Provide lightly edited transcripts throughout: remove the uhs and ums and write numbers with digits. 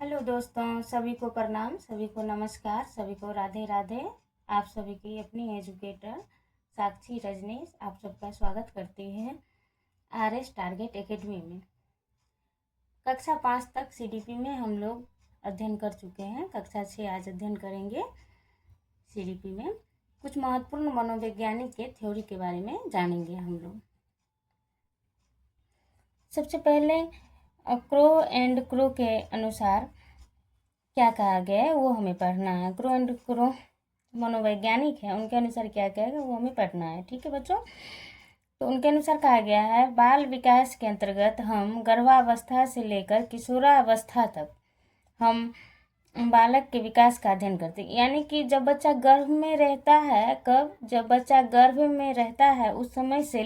Hello दोस्तों, सभी को प्रणाम, सभी को नमस्कार, सभी को राधे राधे। आप सभी की अपनी एजुकेटर साक्षी रजनीश आप सबका स्वागत करती है आरएस टारगेट एकेडमी में। कक्षा 5 तक सीडीपी में हम लोग अध्ययन कर चुके हैं। कक्षा 6 आज अध्ययन करेंगे। सीडीपी में कुछ महत्वपूर्ण मनोवैज्ञानिक के थ्योरी के बारे में जानेंगे हम लोग। सबसे पहले क्रो एंड क्रो के अनुसार क्या कहा गया है वो हमें पढ़ना है। क्रो एंड क्रो मनोवैज्ञानिक है, उनके अनुसार क्या कहा गया वो हमें पढ़ना है। ठीक है बच्चों, तो उनके अनुसार कहा गया है बाल विकास के अंतर्गत हम गर्भावस्था से लेकर किशोरावस्था तक हम बालक के विकास का अध्ययन करते हैं। यानी कि जब बच्चा गर्भ में रहता है, कब? जब बच्चा गर्भ में रहता है उस समय से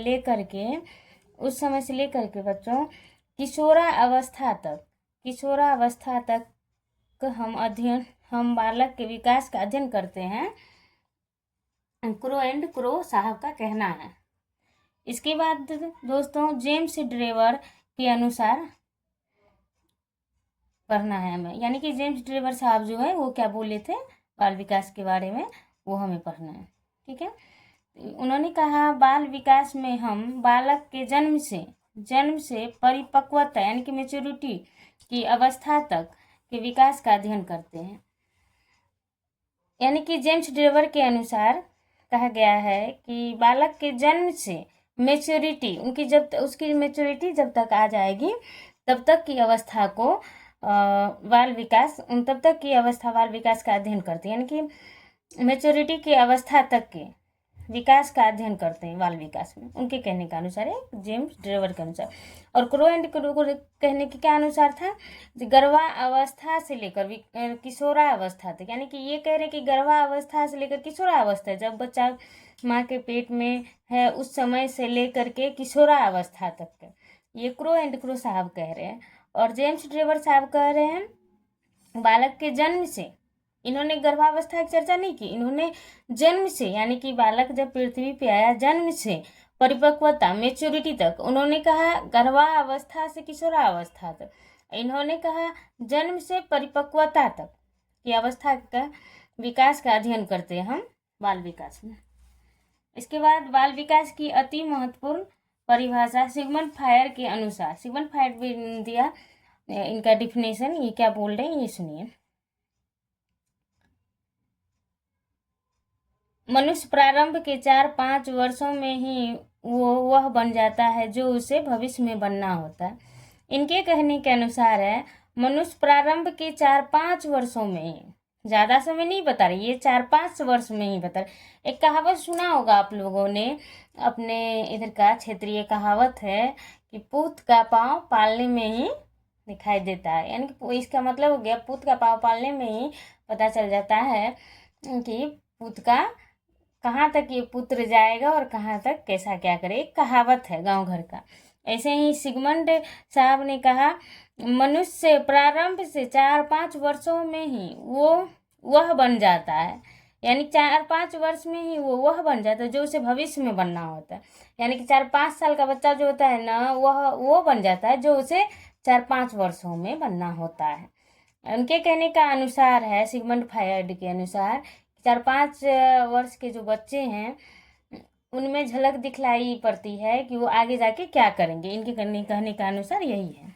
लेकर के बच्चों किशोरावस्था तक हम बालक के विकास का अध्ययन करते हैं। क्रो एंड क्रो साहब का कहना है। इसके बाद दोस्तों जेम्स ड्रेवर के अनुसार पढ़ना है हमें। यानी कि जेम्स ड्रेवर साहब जो है वो क्या बोले थे बाल विकास के बारे में, वो हमें पढ़ना है। ठीक है, उन्होंने कहा बाल विकास में हम बालक के जन्म से परिपक्वता यानी कि मेच्योरिटी की अवस्था तक के विकास का अध्ययन करते हैं। यानी कि जेम्स ड्रेवर के अनुसार कहा गया है कि बालक के जन्म से मेच्योरिटी उसकी मेच्योरिटी जब तक आ जाएगी तब तक की अवस्था को बाल विकास का अध्ययन करते हैं। यानी कि मेच्योरिटी की अवस्था तक के विकास का अध्ययन करते हैं बाल विकास में, उनके कहने का अनुसार है, जेम्स ड्रेवर के अनुसार। और क्रो एंड क्रो को कहने के क्या अनुसार था? गर्भावस्था से लेकर किशोरावस्था तक। यानी कि ये कह रहे कि गर्भावस्था से लेकर किशोरावस्था, जब बच्चा माँ के पेट में है उस समय से लेकर के किशोरावस्था तक के, ये क्रो एंड क्रो साहब कह रहे हैं। और जेम्स ड्रेवर साहब कह रहे हैं बालक के जन्म से, इन्होंने गर्भावस्था की चर्चा नहीं की, इन्होंने जन्म से यानी कि बालक जब पृथ्वी पे आया जन्म से परिपक्वता मेच्योरिटी तक, उन्होंने कहा गर्भावस्था से किशोरावस्था तक, इन्होंने कहा जन्म से परिपक्वता तक की अवस्था का विकास का अध्ययन करते हैं हम बाल विकास में। इसके बाद बाल विकास की अति महत्वपूर्ण परिभाषा सिगमंड फ्रायड के अनुसार, सिगमंड फ्रायड भी दिया इनका डिफिनेशन, ये क्या बोल रहे हैं ये सुनिए। मनुष्य प्रारंभ के 4-5 वर्षों में ही वह बन जाता है जो उसे भविष्य में बनना होता है। इनके कहने के अनुसार है मनुष्य प्रारंभ के 4-5 वर्षों में ही, ज़्यादा समय नहीं बता रही, ये 4-5 वर्ष में ही बता रही। एक कहावत सुना होगा आप लोगों ने, अपने इधर का क्षेत्रीय कहावत है कि पूत का पाँव पालने में ही दिखाई देता है। यानी कि इसका मतलब हो गया पूत का पाँव पालने में ही पता चल जाता है कि पूत का कहाँ तक ये पुत्र जाएगा और कहाँ तक कैसा क्या करे। एक कहावत है गांव घर का। ऐसे ही सिगमंड साहब ने कहा मनुष्य प्रारंभ से 4-5 वर्षों में ही वह बन जाता है। यानी 4-5 वर्ष में ही वह बन जाता है जो उसे भविष्य में बनना होता है। यानी कि 4-5 साल का बच्चा जो होता है ना, वो बन जाता है जो उसे 4-5 वर्षों में बनना होता है। उनके कहने का अनुसार है, सिगमंड फ्रायड के अनुसार, 4-5 वर्ष के जो बच्चे हैं उनमें झलक दिखलाई पड़ती है कि वो आगे जाके क्या करेंगे। इनके कहने का अनुसार यही है।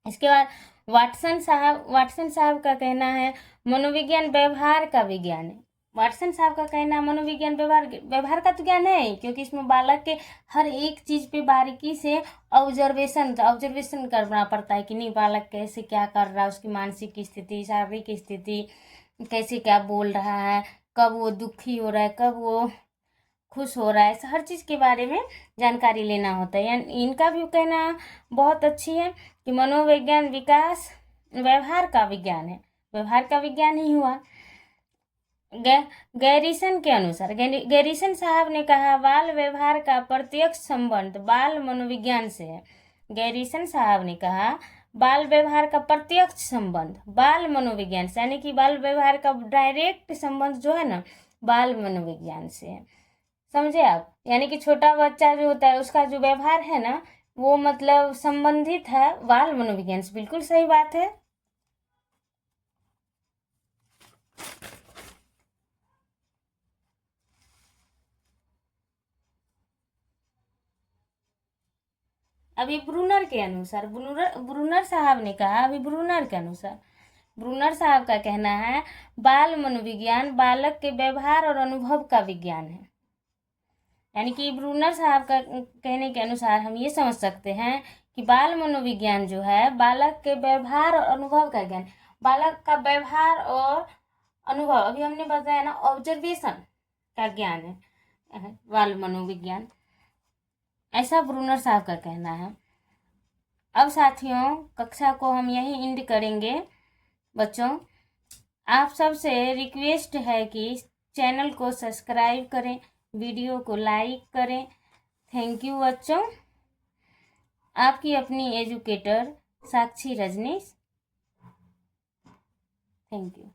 इसके बाद वाटसन साहब का कहना है मनोविज्ञान व्यवहार का विज्ञान है। वाटसन साहब का कहना मनोविज्ञान व्यवहार का तो ज्ञान है, क्योंकि इसमें बालक के हर एक चीज पे बारीकी से ऑब्जर्वेशन करना पड़ता है कि नहीं बालक कैसे क्या कर रहा है, उसकी मानसिक स्थिति, शारीरिक स्थिति, कैसे क्या बोल रहा है, कब वो दुखी हो रहा है, कब वो खुश हो रहा है, हर चीज़ के बारे में जानकारी लेना होता है। यानी इनका भी कहना बहुत अच्छी है कि मनोविज्ञान विकास व्यवहार का विज्ञान है, व्यवहार का विज्ञान ही हुआ। गैरिसन के अनुसार, गैरिसन साहब ने कहा बाल व्यवहार का प्रत्यक्ष संबंध बाल मनोविज्ञान से है। गैरिसन साहब ने कहा बाल व्यवहार का प्रत्यक्ष संबंध बाल मनोविज्ञान से, यानी कि बाल व्यवहार का डायरेक्ट संबंध जो है ना बाल मनोविज्ञान से है। समझे आप? यानी कि छोटा बच्चा जो होता है उसका जो व्यवहार है ना वो मतलब संबंधित है बाल मनोविज्ञान से। बिल्कुल सही बात है। अभी ब्रूनर के अनुसार, ब्रूनर साहब ने कहा, अभी ब्रूनर के अनुसार, ब्रूनर साहब का कहना है बाल मनोविज्ञान बालक के व्यवहार और अनुभव का विज्ञान है। यानी कि ब्रूनर साहब का कहने के अनुसार हम ये समझ सकते हैं कि बाल मनोविज्ञान जो है बालक के व्यवहार और अनुभव का ज्ञान, बालक का व्यवहार और अनुभव, अभी हमने बताया ना, ऑब्जर्वेशन का ज्ञान है बाल मनोविज्ञान, ऐसा ब्रूनर साहब का कहना है। अब साथियों, कक्षा को हम यहीं एंड करेंगे। बच्चों, आप सबसे रिक्वेस्ट है कि चैनल को सब्सक्राइब करें, वीडियो को लाइक करें। थैंक यू बच्चों। आपकी अपनी educator Sakshi Rajneesh. Thank you.